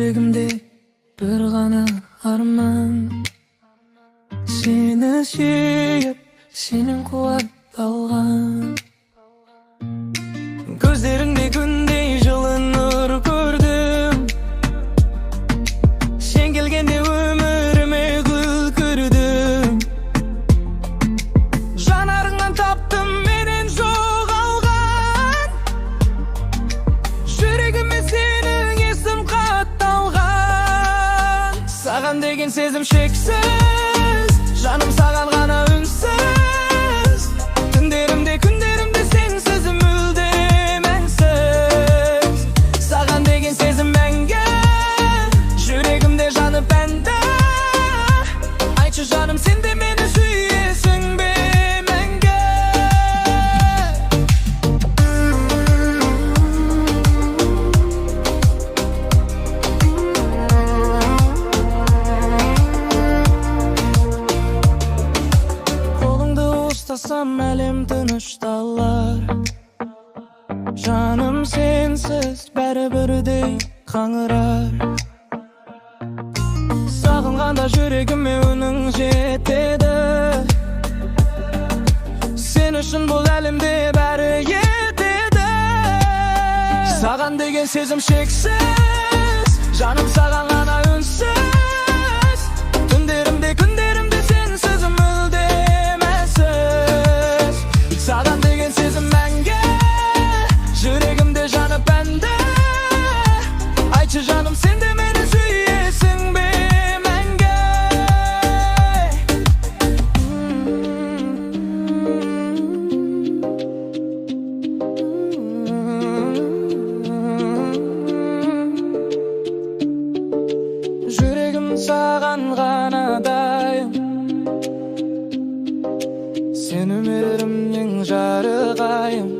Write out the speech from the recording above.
Yüreğimde bir gana arman, seni suyup, senin kuvat algan. Gözlerinde gündey жылынır gördüm, sen gelgende ömürüme gül kürdüm. Janarından taptım menen жоғалған, yüreğime senin esim katalgan. Саған деген сезім шексіз, жаным саған ғана үнсіз. Түндерімде күндерімде сенсіз мүлде мәнсіз. Саған деген сезім мәңгі, жүрегімде жанып әнді. Айтшы жаным, сен де мені сүйесің бе мәңгі? Қолыңды ұстасам әлем тынышталар. Жаным сенсіз бәрі бірдей қаңырар. Сағынғанда жүрегіме үнің жетеді. Сен үшін бұл әлемде бәрі етеді. Саған деген сезім шексіз, жаным саған ғана үнсіз. Түндерімде күндерімде сенсіз мүлде мәнсіз. Саған деген сезім мәңгі, жүрегімде жанып әнді. Айтшы жаным, сен де мені сүйесің бе мәңгі? Жүрегім саған ғана дайын, сен өмірімнің жарығайым.